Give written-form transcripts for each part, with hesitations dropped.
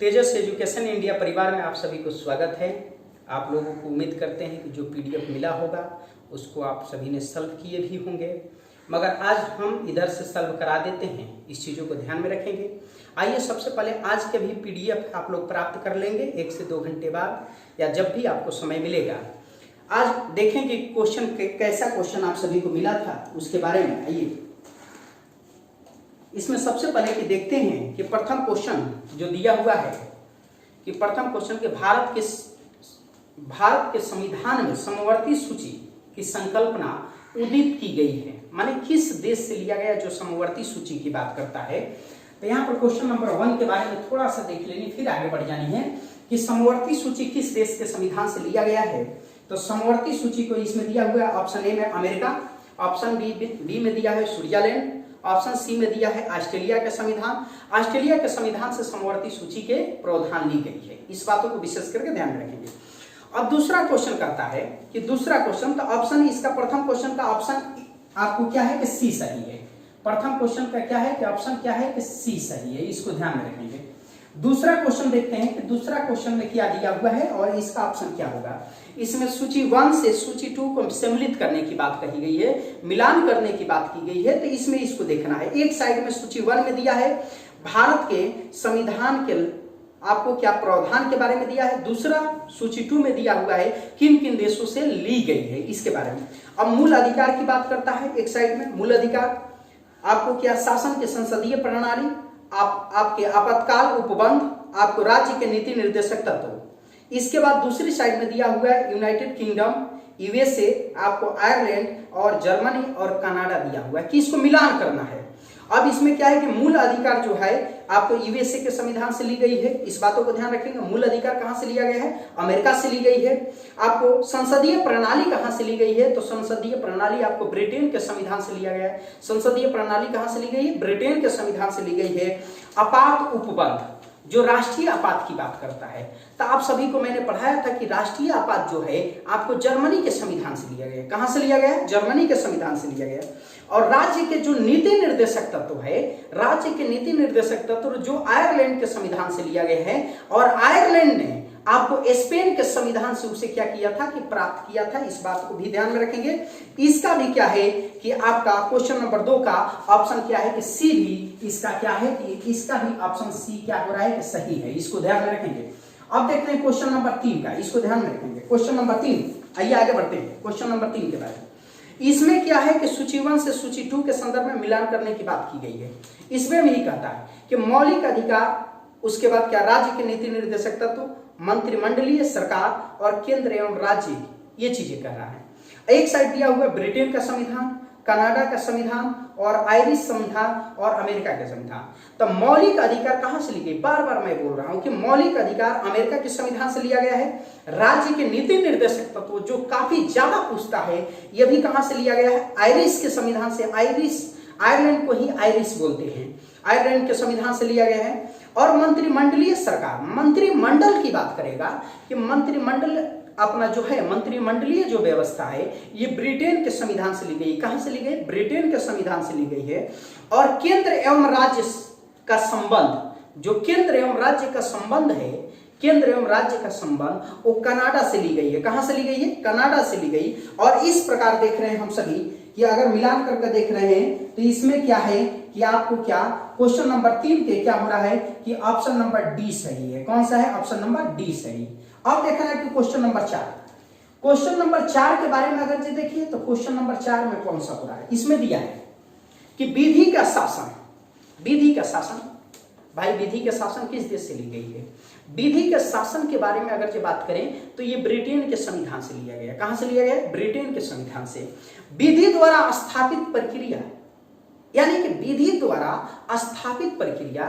तेजस education India परिवार में आप सभी को स्वागत है। आप लोगों को उम्मीद करते हैं कि जो पीडीएफ मिला होगा उसको आप सभी ने सॉल्व किए भी होंगे, मगर आज हम इधर से सॉल्व करा देते हैं। इस चीज़ों को ध्यान में रखेंगे। आइए सबसे पहले आज के भी पीडीएफ आप लोग प्राप्त कर लेंगे 1 से 2 घंटे बाद या जब भी आपको समय मिलेगा। आज देखेंगे क्वेश्चन कैसा क्वेश्चन आप सभी को मिला था उसके बारे में। आइए इसमें सबसे पहले कि देखते हैं कि प्रथम क्वेश्चन जो दिया हुआ है कि प्रथम क्वेश्चन के भारत के संविधान में समवर्ती सूची की संकल्पना उदित की गई है, माने किस देश से लिया गया जो समवर्ती सूची की बात करता है। तो यहाँ पर क्वेश्चन नंबर 1 के बारे में थोड़ा सा देख लेनी, फिर आगे बढ़ जानी है कि समवर्ती सूची किस देश के संविधान से लिया गया है। तो समवर्ती सूची को इसमें दिया हुआ है ऑप्शन ए में अमेरिका, ऑप्शन बी में दिया है स्विट्जरलैंड, ऑप्शन सी में दिया है ऑस्ट्रेलिया के संविधान। ऑस्ट्रेलिया के संविधान से समवर्ती सूची के प्रावधान ली गई है। इस बातों को विशेष करके ध्यान में रखेंगे। अब दूसरा क्वेश्चन कहता है कि दूसरा क्वेश्चन तो ऑप्शन इसका प्रथम क्वेश्चन का ऑप्शन आपको क्या है कि सी सही है। प्रथम क्वेश्चन का क्या है कि ऑप्शन क्या है कि सी सही है, इसको ध्यान में रखेंगे। दूसरा क्वेश्चन देखते हैं कि दूसरा क्वेश्चन में क्या दिया हुआ है और इसका ऑप्शन क्या होगा। इसमें सूची 1 से सूची 2 को सम्मिलित करने की बात कही गई है, मिलान करने की बात की गई है। तो इसमें इसको देखना है। एक साइड में सूची 1 में दिया है भारत के संविधान के आपको क्या प्रावधान के बारे में दिया है, दूसरा सूची 2 में दिया हुआ है किन किन देशों से ली गई है इसके बारे में। अब मूल अधिकार की बात करता है एक साइड में। मूल अधिकार आपको क्या शासन के संसदीय प्रणाली, आपके आपातकाल उपबंध, आपको राज्य के नीति निर्देशक तत्व। इसके बाद दूसरी साइड में दिया हुआ है यूनाइटेड किंगडम, यूएसए, आपको आयरलैंड और जर्मनी और कनाडा दिया हुआ है कि इसको मिलान करना है। अब इसमें क्या है कि मूल अधिकार जो है आपको यूएसए के संविधान से ली गई है, इस बातों को ध्यान रखेंगे। मूल अधिकार कहां से लिया गया है, अमेरिका से ली गई है। आपको संसदीय प्रणाली कहां से ली गई है, तो संसदीय प्रणाली आपको ब्रिटेन के संविधान से लिया गया है। संसदीय प्रणाली कहां से ली गई है, ब्रिटेन के संविधान से ली गई है। आपात उपबंध जो राष्ट्रीय आपात की बात करता है, तो आप सभी को मैंने पढ़ाया था कि राष्ट्रीय आपात जो है आपको जर्मनी के संविधान से लिया गया। कहां से लिया गया, जर्मनी के संविधान से लिया गया। और राज्य के जो नीति निर्देशक तत्व है, राज्य के नीति निर्देशक तत्व जो आयरलैंड के संविधान से लिया गया है, और आयरलैंड ने आपको स्पेन के संविधान से उसे क्या किया था कि प्राप्त किया था। इस बात को भी ध्यान में रखेंगे। इसका भी क्या है कि आपका क्वेश्चन नंबर 2 का ऑप्शन क्या है कि सी भी इसका क्या है कि इसका भी ऑप्शन सी क्या हो रहा है कि सही है, इसको ध्यान में रखेंगे। अब देखते हैं क्वेश्चन नंबर 3 का, इसको ध्यान में रखेंगे। क्वेश्चन नंबर 3, आइए आगे बढ़ते हैं क्वेश्चन नंबर 3 के बारे में। इसमें क्या है कि सूची 1 से सूची 2 के संदर्भ में मिलान करने की बात की गई है। इसमें भी कहता है कि मौलिक अधिकार, उसके बाद क्या राज्य के नीति निर्देशक तत्व, मंत्रिमंडलीय सरकार और केंद्र एवं राज्य, ये चीजें कर रहा है। एक साइड दिया हुआ ब्रिटेन का संविधान, कनाडा का संविधान और आयरिश संविधान और अमेरिका के संविधान। तो मौलिक अधिकार कहां से ली गई, बार बार मैं बोल रहा हूं कि मौलिक अधिकार अमेरिका के संविधान से लिया गया है। राज्य के नीति निर्देशक तत्व जो काफी ज्यादा पूछता है, यह भी कहां से लिया गया है, आयरिश के संविधान से। आयरलैंड को ही आयरिश बोलते हैं, आयरलैंड के संविधान से लिया गया है। और मंत्रिमंडलीय सरकार, मंत्रिमंडल की बात करेगा कि मंत्रिमंडल अपना जो है मंत्रिमंडलीय जो व्यवस्था है ये ब्रिटेन के संविधान से ली गई। कहां से ली गई, ब्रिटेन के संविधान से ली गई है। और केंद्र एवं राज्य का संबंध, जो केंद्र एवं राज्य का संबंध है, केंद्र एवं राज्य का संबंध वो कनाडा से ली गई है। कहां से ली गई है, कनाडा से ली गई। और इस प्रकार देख रहे हैं हम सभी कि अगर मिलान करके देख रहे हैं तो इसमें क्या है कि आपको क्या क्वेश्चन नंबर 3 के क्या हो रहा है कि ऑप्शन नंबर डी सही है। कौन सा है, ऑप्शन नंबर डी सही। अब देखना है कि क्वेश्चन नंबर 4, क्वेश्चन नंबर 4 के बारे में अगर जो देखिए तो क्वेश्चन नंबर 4 में कौन सा हो रहा है, इसमें दिया है कि विधि का शासन, विधि का शासन, भाई विधि का शासन किस देश से ली गई है। विधि के शासन के बारे में अगर जो बात करें तो ये ब्रिटेन के संविधान से लिया गया। कहां से लिया गया, ब्रिटेन के संविधान से। विधि द्वारा स्थापित प्रक्रिया, यानी कि विधि द्वारा स्थापित प्रक्रिया,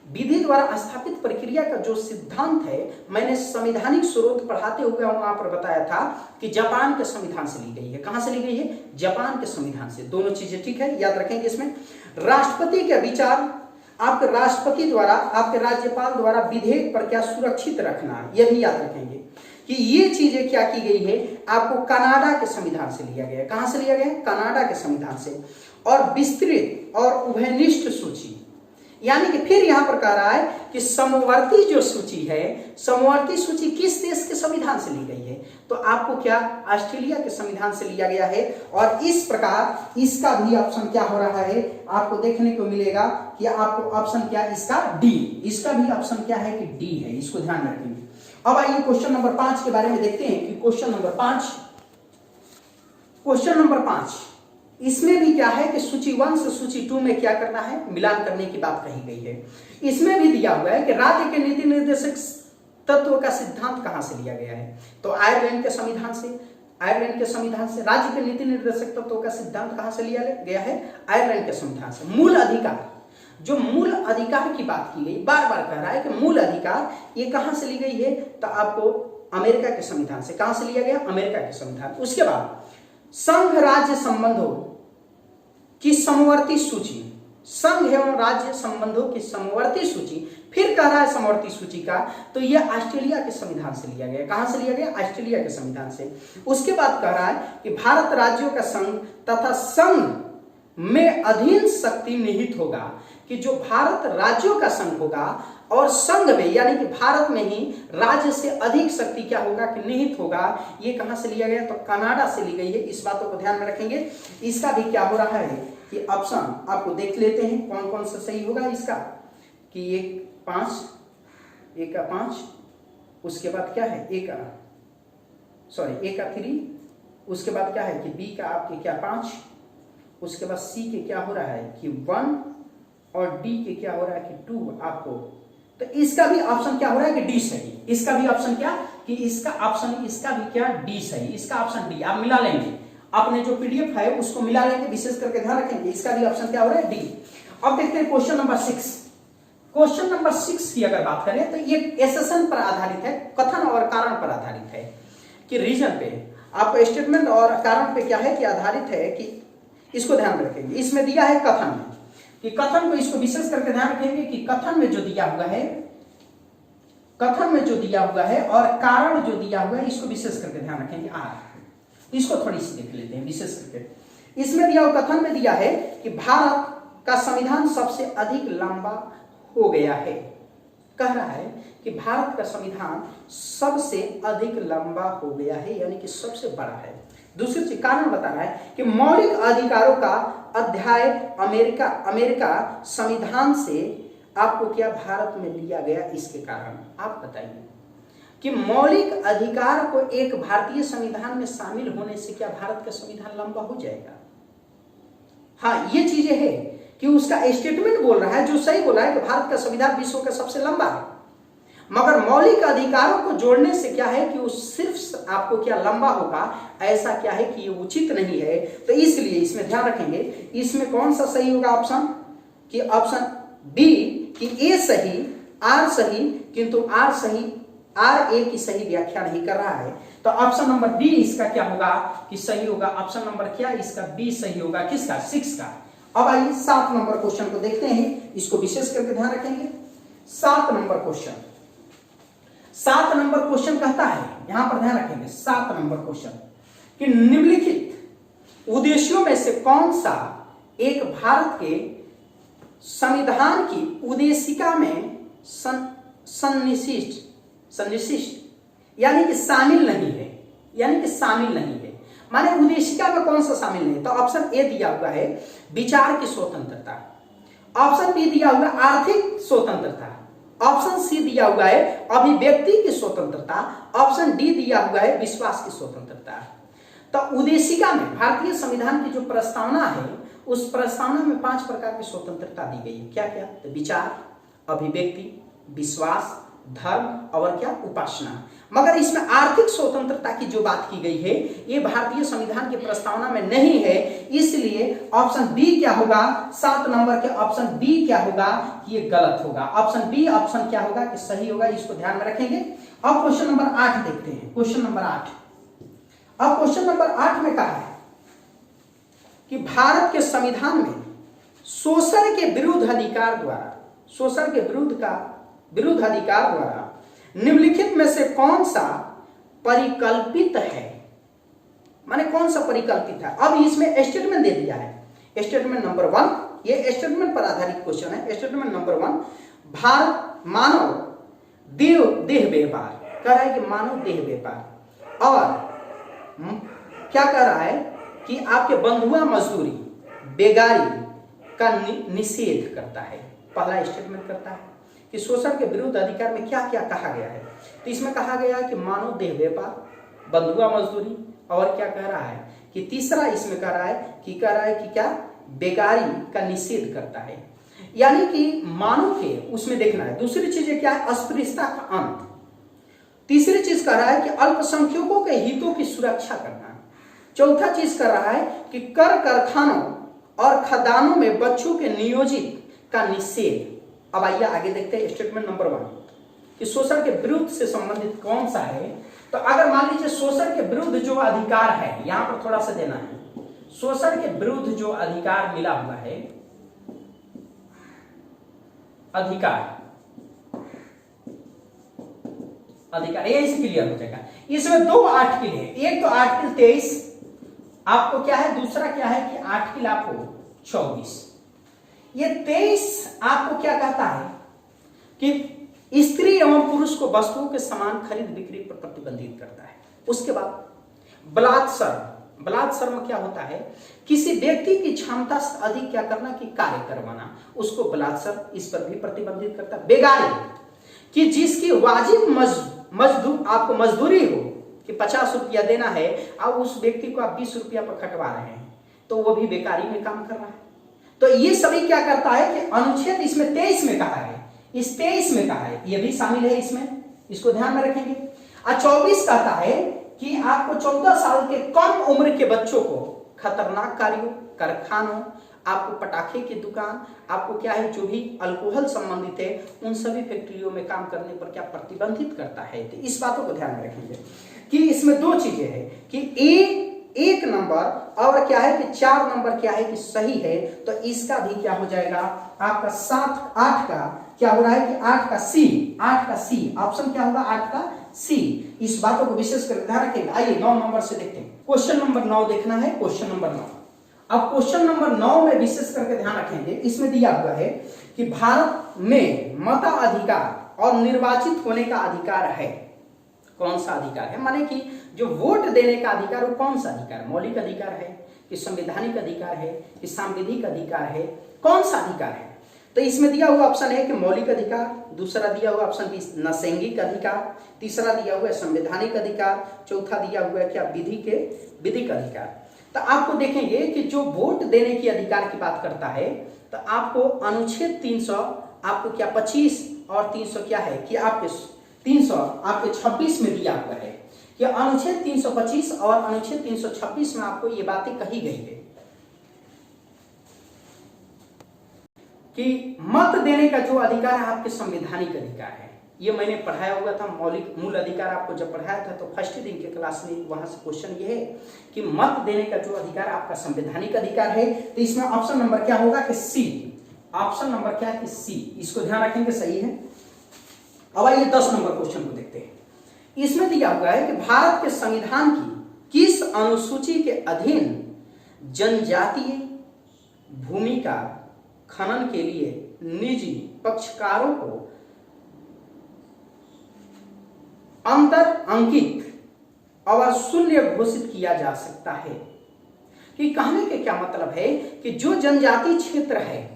विधि द्वारा स्थापित प्रक्रिया का जो सिद्धांत है, मैंने संवैधानिक स्रोत पढ़ाते हुए वहां पर बताया था कि जापान के संविधान से ली गई है। कहां से ली गई है, जापान के संविधान से। दोनों चीजें ठीक है, याद रखेंगे। इसमें राष्ट्रपति के विचार, आपके राष्ट्रपति द्वारा, आपके राज्यपाल द्वारा विधेयक पर क्या सुरक्षित रखना, यह भी याद रखेंगे कि ये चीजें क्या की गई है, आपको कनाडा के संविधान से लिया गया। कहां से लिया गया, कनाडा के संविधान से। और विस्तृत और उभयनिष्ठ सूची, यानी कि फिर यहां पर कह रहा है कि समवर्ती जो सूची है, समवर्ती सूची किस देश के संविधान से ली गई है, तो आपको क्या ऑस्ट्रेलिया के संविधान से लिया गया है। और इस प्रकार इसका भी ऑप्शन क्या हो रहा है, आपको देखने को मिलेगा कि आपको ऑप्शन क्या, इसका डी, इसका भी ऑप्शन क्या है कि डी है, इसको ध्यान रखेंगे। अब आइए क्वेश्चन नंबर 5 के बारे में देखते हैं कि क्वेश्चन नंबर 5, इसमें भी क्या है कि सूची 1 से सूची 2 में क्या करना है, मिलान करने की बात कही गई है। इसमें भी दिया हुआ है कि राज्य के नीति निर्देशक तत्व का सिद्धांत कहां से लिया गया है, तो आयरलैंड के संविधान से, राज्य के नीति निर्देशक तत्व का सिद्धांत कहां से लिया गया है, आयरलैंड के संविधान से। मूल अधिकार, जो मूल अधिकार की बात की गई, बार बार कह रहा है कि मूल अधिकार ये कहां से ली गई है, तो आपको अमेरिका के संविधान से। कहां से लिया गया, अमेरिका के संविधान। उसके बाद संघ राज्य संबंधों की समवर्ती सूची, संघ एवं राज्य संबंधों की समवर्ती सूची, फिर कह रहा है समवर्ती सूची का, तो यह ऑस्ट्रेलिया के संविधान से लिया गया। कहां से लिया गया, ऑस्ट्रेलिया के संविधान से। उसके बाद कह रहा है कि भारत राज्यों का संघ तथा संघ में अधीन शक्ति निहित होगा, कि जो भारत राज्यों का संघ होगा और संघ में यानी कि भारत में ही राज्य से अधिक शक्ति क्या होगा कि निहित होगा, ये कहां से लिया गया, तो कनाडा से ली गई है। इस बातों को ध्यान में रखेंगे। इसका भी क्या हो रहा है कि ऑप्शन आपको देख लेते हैं कौन कौन सा सही होगा इसका, कि एक का 5, उसके बाद क्या है ए का 3, उसके बाद क्या है कि बी का आपके क्या 5, उसके बाद सी के क्या हो रहा है कि 1 और डी के क्या हो रहा है कि 2 आपको। तो इसका भी ऑप्शन क्या हो रहा है कि डी सही। इसका भी ऑप्शन क्या कि इसका भी क्या डी सही, इसका ऑप्शन डी। आप मिला लेंगे, अपने जो पीडीएफ है उसको मिला लेंगे, विशेष करके ध्यान रखेंगे। इसका भी ऑप्शन क्या हो रहा है डी। अब देखते हैं क्वेश्चन नंबर 6। क्वेश्चन नंबर 6 की अगर बात करें तो ये एसेशन पर आधारित है, कथन और कारण पर आधारित है, कि रीजन पे आपको स्टेटमेंट और कारण पे क्या है कि आधारित है, कि इसको ध्यान में रखेंगे। इसमें दिया है कथन में, कि कथन को इसको विशेष करके ध्यान रखेंगे कि कथन में जो दिया हुआ है, और कारण जो दिया हुआ है इसको विशेष करके ध्यान रखेंगे। इसको थोड़ी सी देख लेते हैं विशेष करके। इसमें दिया हुआ कथन में दिया है कि भारत का संविधान सबसे अधिक लंबा हो गया है। कह रहा है कि भारत का संविधान सबसे अधिक लंबा हो गया है, यानी कि सबसे बड़ा है। दूसरी चीज कारण बता रहा है कि मौलिक अधिकारों का अध्याय अमेरिका संविधान से आपको क्या भारत में लिया गया, इसके कारण आप बताइए कि मौलिक अधिकार को एक भारतीय संविधान में शामिल होने से क्या भारत का संविधान लंबा हो जाएगा। हाँ, ये चीजें है कि उसका स्टेटमेंट बोल रहा है, जो सही बोला है कि भारत का संविधान विश्व का सबसे लंबा है, मगर मौलिक अधिकारों को जोड़ने से क्या है कि वो सिर्फ आपको क्या लंबा होगा, ऐसा क्या है कि ये उचित नहीं है। तो इसलिए इसमें ध्यान रखेंगे, इसमें कौन सा सही होगा ऑप्शन, कि ऑप्शन बी, कि ए सही, आर सही, किंतु आर ए की सही व्याख्या नहीं कर रहा है। तो ऑप्शन नंबर बी इसका क्या होगा कि सही होगा। ऑप्शन नंबर क्या, इसका बी सही होगा, किसका, 6 का। अब आइए 7 नंबर क्वेश्चन को देखते हैं, इसको विशेष करके ध्यान रखेंगे। 7 नंबर क्वेश्चन कहता है, यहां पर ध्यान रखेंगे 7 नंबर क्वेश्चन, कि निम्नलिखित उद्देश्यों में से कौन सा एक भारत के संविधान की उद्देशिका में सन्निशिष्ट यानी कि शामिल नहीं है, माने उद्देशिका में कौन सा शामिल नहीं। तो ऑप्शन ए दिया हुआ है विचार की स्वतंत्रता, ऑप्शन बी दिया हुआ है आर्थिक स्वतंत्रता, ऑप्शन सी दिया हुआ है अभिव्यक्ति की स्वतंत्रता, ऑप्शन डी दिया हुआ है विश्वास की स्वतंत्रता। तो उद्देशिका में भारतीय संविधान की जो प्रस्तावना है, उस प्रस्तावना में 5 प्रकार की स्वतंत्रता दी गई है। क्या क्या, तो विचार, अभिव्यक्ति, विश्वास, धर्म और क्या, उपासना। मगर इसमें आर्थिक स्वतंत्रता की जो बात की गई है, ये भारतीय संविधान की प्रस्तावना में नहीं है। इसलिए ऑप्शन बी क्या होगा, 7 नंबर के ऑप्शन बी क्या होगा कि ये गलत होगा। ऑप्शन बी ऑप्शन क्या होगा कि सही होगा, इसको ध्यान में रखेंगे। अब क्वेश्चन नंबर 8 देखते हैं। क्वेश्चन नंबर 8, अब क्वेश्चन नंबर 8 में कहा है कि भारत के संविधान में शोषण के विरुद्ध अधिकार द्वारा निम्नलिखित में से कौन सा परिकल्पित है, माने कौन सा परिकल्पित है। अब इसमें स्टेटमेंट दे दिया है, स्टेटमेंट नंबर 1 ये स्टेटमेंट पर आधारित क्वेश्चन है। स्टेटमेंट नंबर 1, भारत मानव देह व्यापार कह रहा है कि मानव देह व्यापार, और क्या कह रहा है कि आपके बंधुआ मजदूरी बेगारी का निषेध करता है। पहला स्टेटमेंट करता है कि शोषण के विरुद्ध अधिकार में क्या क्या कहा गया है। तो इसमें कहा गया है कि मानव देह व्यापार, बंधुआ मजदूरी, और क्या कह रहा है कि तीसरा इसमें कह रहा है कि क्या बेगारी का निषेध करता है, यानी कि मानव के उसमें देखना है। दूसरी चीज क्या है, अस्पृश्यता का अंत। तीसरी चीज कह रहा है कि अल्पसंख्यकों के हितों की सुरक्षा करना। चौथा चीज कर रहा है कि कर कारखानों और खदानों में बच्चों के नियोजित का निषेध। अब आइए आगे देखते हैं स्टेटमेंट नंबर 1 कि शोषण के विरुद्ध से संबंधित कौन सा है। तो अगर मान लीजिए शोषण के विरुद्ध जो अधिकार है, यहां पर थोड़ा सा देना है, शोषण के विरुद्ध जो अधिकार मिला हुआ है, अधिकार ये इसे क्लियर हो जाएगा। इसमें 2 आर्टिकल है, एक तो आर्टिकल 23 आपको क्या है, दूसरा क्या है कि आर्टिकल आपको 24। ये 23 आपको क्या कहता है कि स्त्री एवं पुरुष को वस्तुओं के समान खरीद बिक्री पर प्रतिबंधित करता है। उसके बाद बलात्सर्म में क्या होता है, किसी व्यक्ति की क्षमता से अधिक क्या करना कि कार्य करवाना, उसको बलात्सर्म, इस पर भी प्रतिबंधित करता है। बेगारी कि जिसकी वाजिब मजदूर आपको मजदूरी हो कि 50 रुपया देना है और उस व्यक्ति को आप 20 रुपया पर खटवा रहे हैं, तो वो भी बेकारी में काम कर रहा है। तो ये सभी क्या करता है कि अनुच्छेद इसमें 23 में कहा है, इस 23 में कहा है, ये भी शामिल है इसमें, इसको ध्यान में रखेंगे। और 24 कहता है कि आपको 14 साल के कम उम्र के बच्चों को खतरनाक कार्यों, कारखानों, आपको पटाखे की दुकान, आपको क्या है जो भी अल्कोहल संबंधित है, उन सभी फैक्ट्रियों में काम करने पर क्या प्रतिबंधित करता है। तो इस बातों को ध्यान में रखेंगे कि इसमें 2 चीजें हैं कि एक नंबर और क्या है कि 4 नंबर क्या है कि सही है। तो इसका भी क्या हो जाएगा आपका 8 का क्या हो रहा है कि 8 का सी ऑप्शन क्या होगा, 8 का सी। इस बातों को विशेष कर ध्यान रखेंगे। आइए 9 नंबर से देखते हैं। क्वेश्चन नंबर 9 देखना है, क्वेश्चन नंबर 9। अब क्वेश्चन नंबर 9 में विशेष करके ध्यान रखेंगे, इसमें दिया हुआ है कि भारत में मताधिकार और निर्वाचित होने का अधिकार है। कौन सा अधिकार है, माने कि जो वोट देने का अधिकार वो कौन सा अधिकार, मौलिक अधिकार है कि संवैधानिक अधिकार है कि सांविधिक अधिकार है, कौन सा अधिकार है। तो इसमें दिया हुआ ऑप्शन है कि मौलिक अधिकार, दूसरा दिया हुआ ऑप्शन नैसर्गिक अधिकार, तीसरा दिया हुआ है संवैधानिक अधिकार, चौथा दिया हुआ है क्या विधिक अधिकार। तो आपको देखेंगे कि जो वोट देने की अधिकार की बात करता है, तो आपको अनुच्छेद 300 आपको क्या 25 और 300 क्या है कि आपके 300 आपके 26 में दिया हुआ है कि अनुच्छेद 325 और अनुच्छेद 326 में आपको ये बातें कही गई है कि मत देने का जो अधिकार है आपके संवैधानिक अधिकार है। ये मैंने पढ़ाया हुआ था, मौलिक मूल अधिकार आपको जब पढ़ाया था तो फर्स्ट दिन के क्लास में वहां से क्वेश्चन ये है कि मत देने का जो अधिकार आपका संवैधानिक अधिकार है। तो इसमें ऑप्शन नंबर क्या होगा कि सी, ऑप्शन नंबर क्या है कि सी, इसको ध्यान रखेंगे, सही है। अब आइए 10 नंबर क्वेश्चन को देखते हैं। इसमें दिया हुआ है कि भारत के संविधान की किस अनुसूची के अधीन जनजातीय भूमि का खनन के लिए निजी पक्षकारों को अंतर अंकित और शून्य घोषित किया जा सकता है। कि कहने के क्या मतलब है कि जो जनजाति क्षेत्र है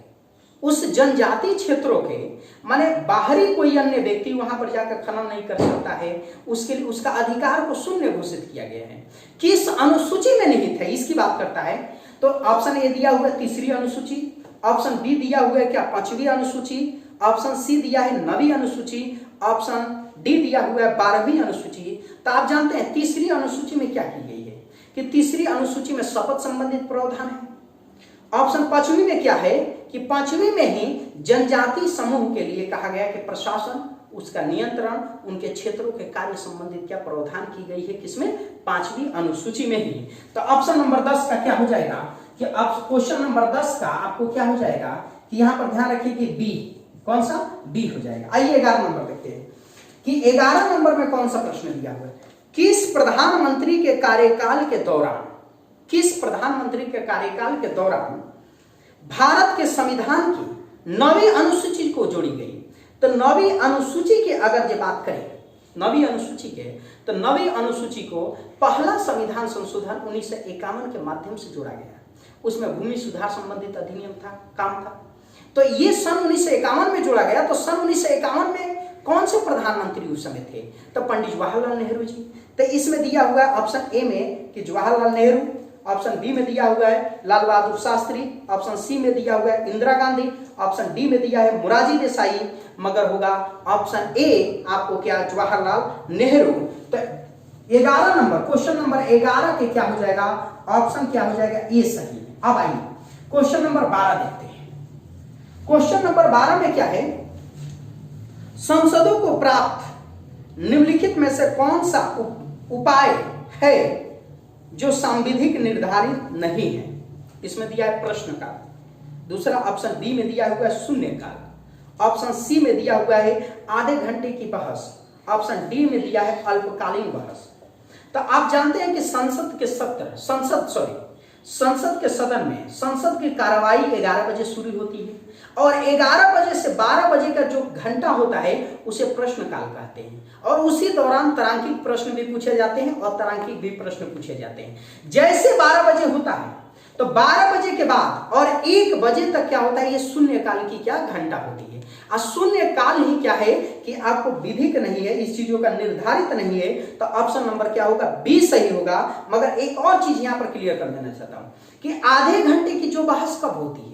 उस जनजाति क्षेत्रों के माने बाहरी कोई अन्य व्यक्ति वहां पर जाकर खनन नहीं कर सकता है, उसके लिए उसका अधिकार को शून्य घोषित किया गया है। किस अनुसूची में निहित है इसकी बात करता है। तो ऑप्शन ए दिया हुआ है 3री अनुसूची, ऑप्शन बी दिया हुआ है क्या 5वीं अनुसूची, ऑप्शन सी दिया है 9वीं अनुसूची, ऑप्शन डी दिया हुआ है 12वीं अनुसूची। तो आप जानते हैं 3री अनुसूची में क्या की गई है कि 3री अनुसूची में शपथ संबंधित प्रावधान है। ऑप्शन 5वीं में क्या है कि 5वीं में ही जनजाति समूह के लिए कहा गया कि प्रशासन, उसका नियंत्रण, उनके क्षेत्रों के कार्य संबंधित क्या प्रावधान की गई है, किसमें 5वीं अनुसूची में ही। तो ऑप्शन नंबर 10 का क्या हो जाएगा कि अब क्वेश्चन नंबर 10 का आपको क्या हो जाएगा कि यहां पर ध्यान रखिए कि बी, कौन सा बी हो जाएगा। आइए 11 नंबर देखते हैं कि 11 नंबर में कौन सा प्रश्न दिया हुआ है। किस प्रधानमंत्री के कार्यकाल के दौरान भारत के संविधान की 9वीं अनुसूची को जोड़ी गई। तो 9वीं अनुसूची की अगर जो बात करें 9वीं अनुसूची के, तो 9वीं अनुसूची को पहला संविधान संशोधन 1951 के माध्यम से जोड़ा गया। उसमें भूमि सुधार संबंधित अधिनियम था, काम था। तो ये सन 1951 में जोड़ा गया। तो सन 1951 में कौन से प्रधानमंत्री उस समय थे? तो पंडित जवाहरलाल नेहरू जी। तो इसमें दिया हुआ है ऑप्शन ए में कि जवाहरलाल नेहरू, ऑप्शन बी में दिया हुआ है लाल बहादुर शास्त्री, ऑप्शन सी में दिया हुआ है इंदिरा गांधी, ऑप्शन डी में दिया है मोरारजी देसाई, मगर होगा ऑप्शन ए आपको क्या, जवाहरलाल नेहरू। तो 11 नंबर, क्वेश्चन नंबर 11 के क्या हो जाएगा, ऑप्शन क्या हो जाएगा, ए सही है। अब आइए क्वेश्चन नंबर 12 देखते हैं। क्वेश्चन नंबर 12 में क्या है, संसदों को प्राप्त निम्नलिखित में से कौन सा उपाय है जो सांविधिक निर्धारित नहीं है? इसमें दिया है प्रश्नकाल, दूसरा ऑप्शन बी में दिया हुआ है शून्यकाल, ऑप्शन सी में दिया हुआ है आधे घंटे की बहस, ऑप्शन डी में दिया है अल्पकालीन बहस। तो आप जानते हैं कि संसद के सदन में संसद की कार्रवाई 11 बजे शुरू होती है और 11 बजे से 12 बजे का जो घंटा होता है उसे प्रश्नकाल कहते हैं। और उसी दौरान तारांकिक प्रश्न भी पूछे जाते हैं और तारांकिक भी प्रश्न पूछे जाते हैं। जैसे 12 बजे होता है तो 12 बजे के बाद और 1 बजे तक क्या होता है, ये शून्यकाल की क्या घंटा होती है। और शून्यकाल ही क्या है कि आपको विधिक नहीं है, इस चीजों का निर्धारित नहीं है। तो ऑप्शन नंबर क्या होगा, बी सही होगा। मगर एक और चीज यहां पर क्लियर कर देना चाहता हूं कि आधे घंटे की जो बहस कब होती है,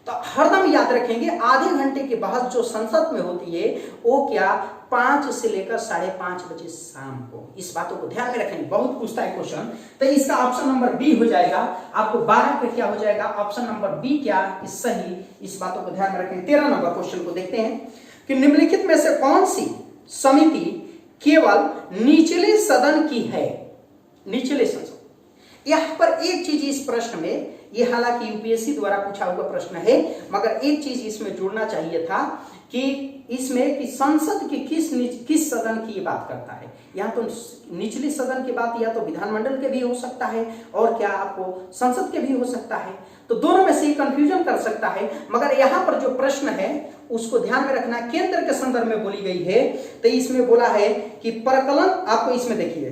तो हरदम याद रखेंगे आधे घंटे की बहस जो संसद में होती है वो क्या 5 से लेकर 5:30 बजे शाम को। इस बातों को ध्यान में रखेंगे, बहुत पूछता है क्वेश्चन। तो इसका ऑप्शन नंबर बी हो जाएगा। आपको 12 पे क्या हो जाएगा, ऑप्शन नंबर बी क्या इस सही। इस बातों को ध्यान में रखेंगे। 13 नंबर क्वेश्चन को देखते हैं कि निम्नलिखित में से कौन सी समिति केवल निचले सदन की है? निचले सदन, यहां पर एक चीज इस प्रश्न में, ये हालांकि यूपीएससी द्वारा पूछा हुआ प्रश्न है, मगर एक चीज इसमें जोड़ना चाहिए था कि इसमें कि संसद की किस सदन की ये बात करता है। यहाँ तो निचले सदन की बात या तो विधानमंडल के भी हो सकता है और क्या आपको संसद के भी हो सकता है। तो दोनों में से ये कंफ्यूजन कर सकता है। मगर यहाँ पर जो प्रश्न है उसको ध्यान में रखना, केंद्र के संदर्भ में बोली गई है। तो इसमें बोला है कि परकलन, आपको इसमें देखिए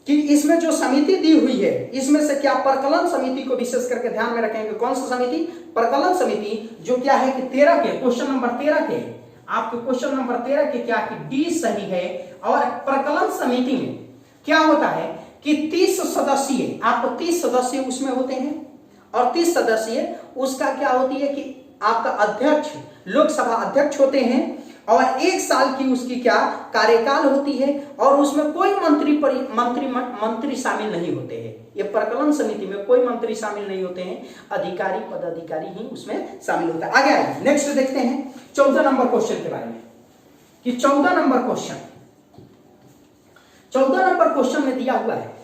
कि इसमें जो समिति दी हुई है इसमें से क्या परकलन समिति को विशेष करके ध्यान में रखेंगे। कौन सा समिति, परकलन समिति, जो क्या है कि 13 के क्वेश्चन नंबर 13 के, आपके क्वेश्चन नंबर 13 के क्या कि डी सही है। और परकलन समिति में क्या होता है कि 30 सदस्यीय, आपको 30 सदस्य उसमें होते हैं और 30 सदस्यीय उसका क्या होती है कि आपका अध्यक्ष, लोकसभा अध्यक्ष होते हैं और 1 साल की उसकी क्या कार्यकाल होती है और उसमें कोई मंत्री शामिल नहीं होते हैं। ये परकलन समिति में कोई मंत्री शामिल नहीं होते हैं, अधिकारी पदाधिकारी ही उसमें शामिल होता है। आगे आइए नेक्स्ट देखते हैं 14 नंबर क्वेश्चन के बारे में कि 14 नंबर क्वेश्चन में दिया हुआ है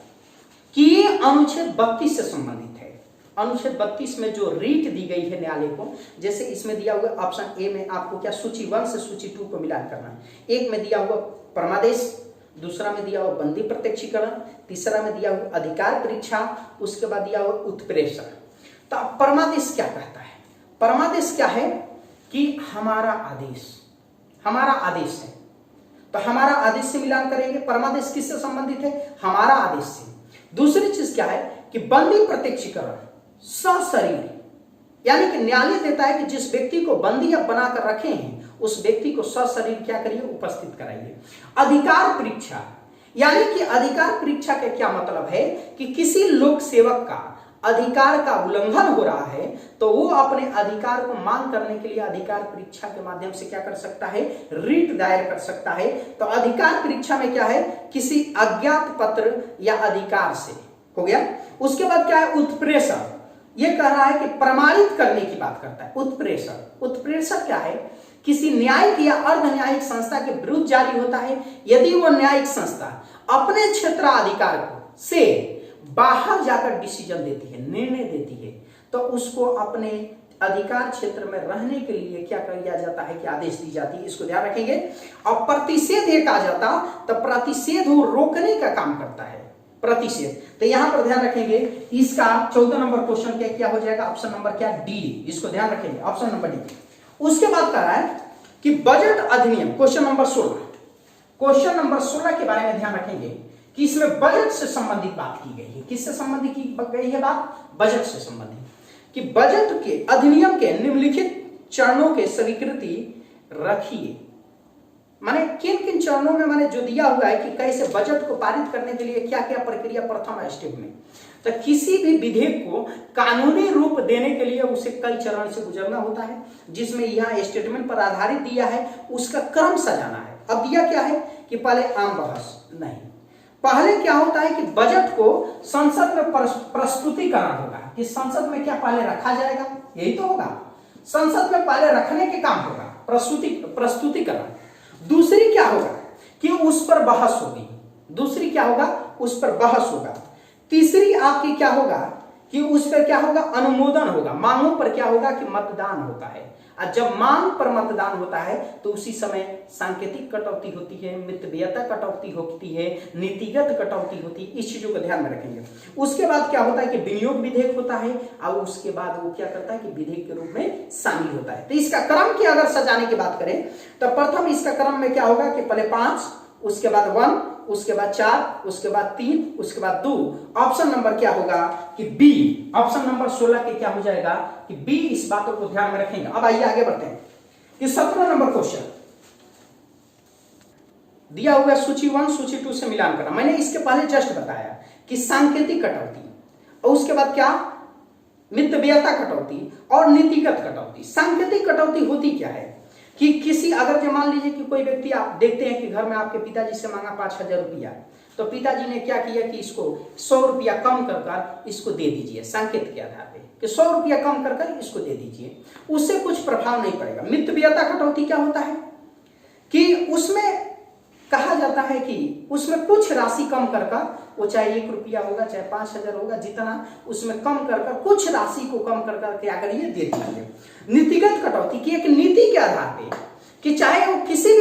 कि ये अनुच्छेद 32 से संबंधित है। अनुच्छेद 32 में जो रीट दी गई है न्यायालय को, जैसे इसमें दिया हुआ ऑप्शन ए में आपको क्या सूची 1 से सूची 2 को मिलान करना। एक में दिया हुआ परमादेश, दूसरा में दिया हुआ बंदी प्रत्यक्षीकरण, तीसरा में दिया हुआ अधिकार परीक्षा, उसके बाद दिया हुआ उत्प्रेषण। तो परमादेश क्या कहता है? परमादेश क्या है कि हमारा आदेश है। तो हमारा आदेश से मिलान करेंगे। परमादेश किससे संबंधित है? हमारा आदेश से। दूसरी चीज क्या है कि बंदी प्रत्यक्षीकरण, सशरीर, यानी कि न्यायालय देता है कि जिस व्यक्ति को बंदी या बनाकर रखे हैं उस व्यक्ति को सशरीर क्या करिए, उपस्थित कराइए। अधिकार परीक्षा, यानी कि अधिकार परीक्षा का क्या मतलब है कि किसी लोक सेवक का अधिकार का उल्लंघन हो रहा है तो वो अपने अधिकार को मांग करने के लिए अधिकार परीक्षा के माध्यम से क्या कर सकता है, रीट दायर कर सकता है। तो अधिकार परीक्षा में क्या है, किसी अज्ञात पत्र या अधिकार से हो गया। उसके बाद क्या है, उत्प्रेषण, ये कह रहा है कि प्रमाणित करने की बात करता है। उत्प्रेषण क्या है, किसी न्यायिक या अर्ध न्यायिक संस्था के विरुद्ध जारी होता है। यदि वो न्यायिक संस्था अपने क्षेत्राधिकार को से बाहर जाकर डिसीजन देती है, निर्णय देती है, तो उसको अपने अधिकार क्षेत्र में रहने के लिए क्या किया जाता है कि आदेश दी जाती है। इसको ध्यान रखेंगे। और प्रतिषेध एक आ जाता तो प्रतिषेध वो रोकने का काम करता है। प्रतिशत। तो यहां पर ध्यान रखेंगे इसका 14 नंबर क्वेश्चन क्या हो जाएगा, ऑप्शन नंबर क्या, डी। इसको ध्यान रखेंगे, ऑप्शन नंबर डी। उसके बाद कह रहा है कि बजट अधिनियम, क्वेश्चन नंबर 16, क्वेश्चन नंबर 16 के बारे में ध्यान रखेंगे कि इसमें बजट से संबंधित बात की गई है। किससे संबंधित की गई है बात, बजट से संबंधित, कि बजट के अधिनियम के निम्नलिखित चरणों के स्वीकृति रखिए। माने किन किन चरणों में माने जो दिया हुआ है कि कैसे बजट को पारित करने के लिए क्या क्या प्रक्रिया प्रथम स्टेप में। तो किसी भी विधेयक को कानूनी रूप देने के लिए उसे कई चरण से गुजरना होता है, जिसमें यहाँ स्टेटमेंट पर आधारित दिया है, उसका क्रम सजाना है। अब दिया क्या है कि पहले आम बहस नहीं, पहले क्या होता है कि बजट को संसद में प्रस्तुतिकरण होगा, कि संसद में क्या पहले रखा जाएगा, यही तो होगा, संसद में पहले रखने के काम होगा, प्रस्तुतिकरण। दूसरी क्या होगा कि उस पर बहस होगी, दूसरी क्या होगा, उस पर बहस होगा। तीसरी आपकी क्या होगा कि उस पर क्या होगा, अनुमोदन होगा। मांगों पर क्या होगा कि मतदान होता है, और जब मांग पर मतदान होता है तो उसी समय सांकेतिक कटौती होती है, मितव्ययता कटौती होती है, नीतिगत कटौती होती है। इस चीजों को ध्यान में रखेंगे। उसके बाद क्या होता है कि विनियोग विधेयक होता है, और उसके बाद वो क्या करता है कि विधेयक के रूप में शामिल होता है। तो इसका क्रम की अगर सजाने की बात करें तो प्रथम इसका क्रम में क्या होगा कि पहले 5, उसके बाद 1, उसके बाद 4, उसके बाद 3, उसके बाद 2। ऑप्शन नंबर क्या होगा कि बी, ऑप्शन नंबर 16 के क्या हो जाएगा कि बी। इस बातों को ध्यान में रखेंगे। अब आइए आगे बढ़ते हैं कि 17 नंबर क्वेश्चन दिया हुआ सूची 1 सूची 2 से मिलान करना। मैंने इसके पहले जस्ट बताया कि सांकेतिक कटौती, और उसके बाद क्या, मितव्ययता कटौती और नीतिगत कटौती। सांकेतिक कटौती होती क्या है कि किसी, अगर जो मान लीजिए कि कोई व्यक्ति, आप देखते हैं कि घर में आपके पिताजी से मांगा 5000 रुपया, तो पिताजी ने क्या किया कि इसको 100 रुपया कम कर इसको दे दीजिए, सांकेत के आधार पे कि 100 रुपया कम कर इसको दे दीजिए, उससे कुछ प्रभाव नहीं पड़ेगा। मितव्ययता कटौती क्या होता है कि उसमें कहा जाता है कि उसमें कुछ राशि कम कर, वो चाहे 1 रुपया होगा, चाहे 5000 होगा, जितना उसमें कम कर कुछ राशि को कम कर क्या करिए, दे दीजिए। नीतिगत कटौती की एक नीति के आधार पे कि चाहे वो किसी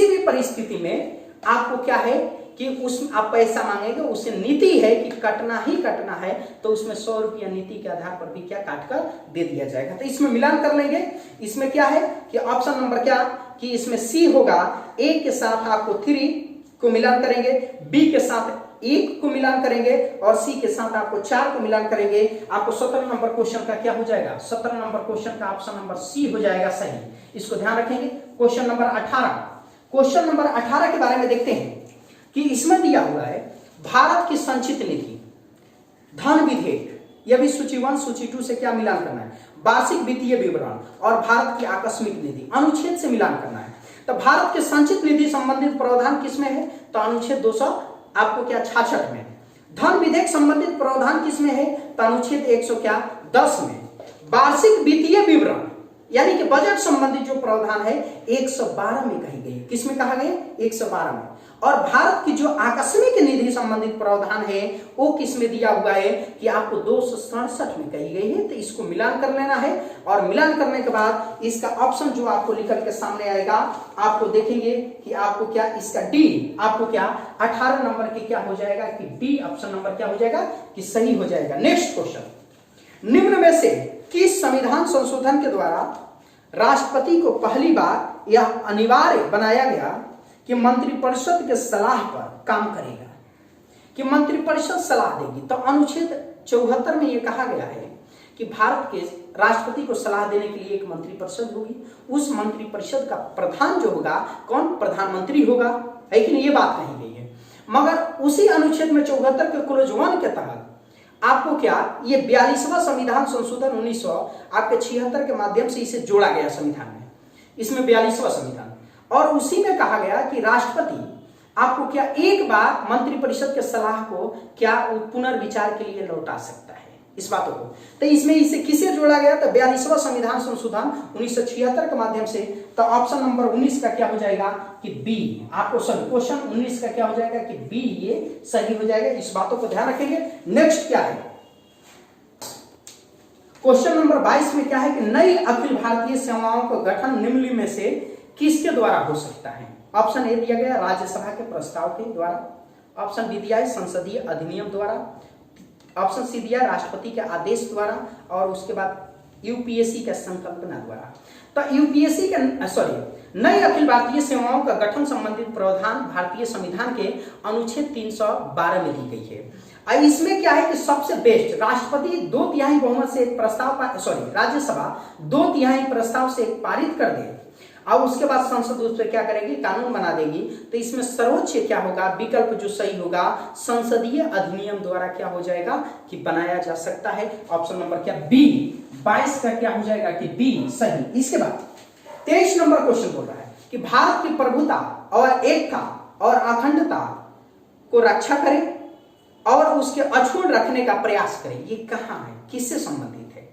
भी परिस्थिति में आपको क्या है कि उसमें आप पैसा मांगेंगे, उससे नीति है कि कटना ही कटना है, तो उसमें 100 रुपया नीति के आधार पर भी क्या काट कर दे दिया जाएगा। तो इसमें मिलान कर लेंगे। इसमें क्या है कि ऑप्शन नंबर क्या कि इसमें सी होगा, ए के साथ आपको 3 को मिलान करेंगे, बी के साथ 1 को मिलान करेंगे, और सी के साथ आपको 4 को मिलान करेंगे। आपको 17 नंबर क्वेश्चन का क्या हो जाएगा, 17 नंबर क्वेश्चन का ऑप्शन नंबर सी हो जाएगा सही। इसको ध्यान रखेंगे। क्वेश्चन नंबर 18, क्वेश्चन नंबर 18 के बारे में देखते हैं कि इसमें दिया हुआ है भारत की संचित निधि, धन विधेयक। यह भी सूची 1 सूची 2 से क्या मिलान करना है, वार्षिक वित्तीय विवरण और भारत की आकस्मिक निधि, अनुच्छेद से मिलान करना है। तो भारत के संचित निधि संबंधित प्रावधान किसमें है, तो अनुच्छेद 200 आपको क्या 66 में। धन विधेयक संबंधित प्रावधान किसमें है, तो अनुच्छेद 110 में। वार्षिक वित्तीय विवरण यानी कि बजट संबंधित जो प्रावधान है 112 में कही गई। किसमें कहा गया, 112 में। और भारत की जो आकस्मिक निधि संबंधित प्रावधान है वो किसमें दिया हुआ है कि आपको 267 में कही गई है। तो इसको मिलान कर लेना है, और मिलान करने के बाद इसका ऑप्शन जो आपको निकल के सामने आएगा, आपको देखेंगे कि आपको क्या इसका डी, आपको क्या 18 नंबर की क्या हो जाएगा कि डी ऑप्शन नंबर क्या हो जाएगा कि सही हो जाएगा। नेक्स्ट क्वेश्चन, निम्न में से किस संविधान संशोधन के द्वारा राष्ट्रपति को पहली बार यह अनिवार्य बनाया गया कि मंत्रिपरिषद के सलाह पर काम करेगा, कि मंत्रिपरिषद सलाह देगी। तो अनुच्छेद 74 में यह कहा गया है कि भारत के राष्ट्रपति को सलाह देने के लिए एक मंत्रिपरिषद होगी। उस मंत्रिपरिषद का प्रधान जो होगा कौन, प्रधानमंत्री होगा, है कि नहीं, ये बात कही गई है। मगर उसी अनुच्छेद में 74 के क्लोज 1 के तहत आपको क्या ये 42वां संविधान संशोधन 1900 आपके 76 के माध्यम से इसे जोड़ा गया संविधान में। इसमें 42वां संविधान, और उसी में कहा गया कि राष्ट्रपति आपको क्या एक बार मंत्रिपरिषद के सलाह को क्या पुनर्विचार के लिए लौटा सकता है इस बातों को। तो इसमें इसे किसे जोड़ा गया, तो 42वां संविधान संशोधन 1976 के माध्यम से। तो ऑप्शन नंबर 19 का क्या हो जाएगा कि बी, आपको सॉरी क्वेश्चन 19 का क्या हो जाएगा कि बी, ये सही हो जाएगा। इस बातों को ध्यान रखेंगे। नेक्स्ट क्या है, क्वेश्चन नंबर 22 में क्या है कि नई अखिल भारतीय सेवाओं का गठन निम्न में से किसके द्वारा हो सकता है। ऑप्शन ए दिया गया राज्यसभा के प्रस्ताव के द्वारा, ऑप्शन बी दिया है संसदीय अधिनियम द्वारा, ऑप्शन सी दिया है राष्ट्रपति के आदेश द्वारा, और उसके बाद यूपीएससी के संकल्पना द्वारा। तो यूपीएससी के नई अखिल भारतीय सेवाओं का गठन संबंधित प्रावधान भारतीय संविधान के अनुच्छेद 312 में दी गई है। अब इसमें क्या है कि सबसे बेस्ट राष्ट्रपति 2/3 बहुमत से एक प्रस्ताव राज्यसभा 2/3 प्रस्ताव से एक पारित कर दे और उसके बाद संसद उस पर क्या करेगी, कानून बना देगी। तो इसमें सर्वोच्च क्या होगा, विकल्प जो सही होगा संसदीय अधिनियम द्वारा क्या हो जाएगा कि बनाया जा सकता है। ऑप्शन नंबर क्या बी 22 का क्या हो जाएगा कि बी सही। इसके बाद 23 नंबर क्वेश्चन बोल रहा है कि भारत की प्रभुता और एकता और अखंडता को रक्षा करें और उसके अक्षुण्ण रखने का प्रयास करें। ये कहां है, किससे संबंधित है?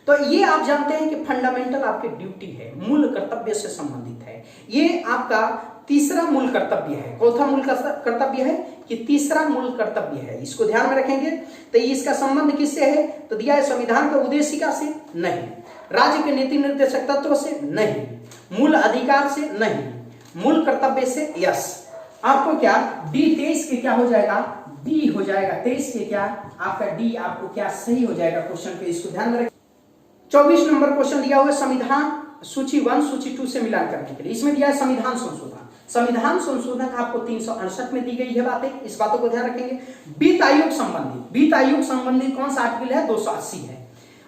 तो ये आप जानते हैं कि फंडामेंटल आपकी ड्यूटी है, मूल कर्तव्य से संबंधित है। ये आपका तीसरा मूल कर्तव्य है। कौन सा मूल कर्तव्य है कि तीसरा मूल कर्तव्य है, इसको ध्यान में रखेंगे। तो इसका संबंध किससे है? तो दिया है संविधान के उद्देशिका से नहीं, राज्य के नीति निर्देशक तत्व से नहीं, मूल अधिकार से नहीं, मूल कर्तव्य से यस। आपको क्या डी 23 के क्या हो जाएगा, डी हो जाएगा। 23 के क्या आपका डी आपको क्या सही हो जाएगा क्वेश्चन पे, इसको ध्यान में रखें। 24 नंबर क्वेश्चन दिया हुआ संविधान सूची 1 सूची 2 से मिलान करने के लिए। इसमें दिया है संविधान संशोधन। संविधान संशोधन आपको 368 में दी गई है बातें, इस बातों को ध्यान रखेंगे। वित्त आयोग संबंधित कौन सा आर्टिकल है, 280 है।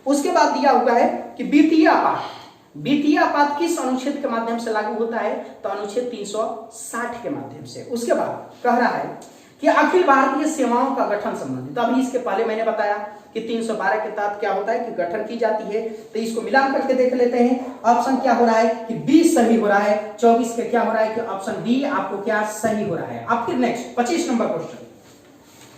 उसके बाद दिया हुआ है कि वित्तीय आपात किस अनुच्छेद के माध्यम से लागू होता है, तो अनुच्छेद 360 के माध्यम से। उसके बाद कह रहा है कि अखिल भारतीय सेवाओं का गठन संबंधित, अभी इसके पहले मैंने बताया कि 312 के तहत क्या होता है कि गठन की जाती है। तो इसको मिलान करके देख लेते हैं। ऑप्शन क्या हो रहा है कि बी सही हो रहा है। 24 के क्या हो रहा है कि ऑप्शन बी आपको क्या सही हो रहा है। अब फिर next 25 number question.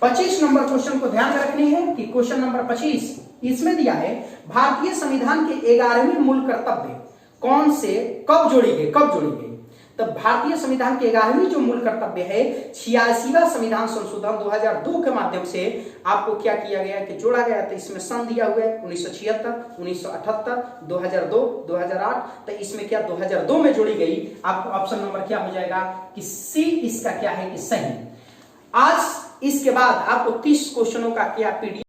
25 number question को ध्यान में रखनी है कि क्वेश्चन नंबर 25 इसमें दिया है भारतीय संविधान के 11वें मूल कर्तव्य कौन से कब जोड़ी गई। तो भारतीय संविधान के 11वीं जो मूल कर्तव्य है 86वां संविधान संशोधन 2002 के माध्यम से आपको क्या किया गया कि जोड़ा गया। तो इसमें सन दिया हुआ है 1976, 1978, 2002, 2008। तो इसमें क्या 2002 में जोड़ी गई। आपको ऑप्शन नंबर क्या हो जाएगा कि सी इसका क्या है कि सही। आज इसके बाद आपको 30 क्वेश्चनों का क्या पीडीएफ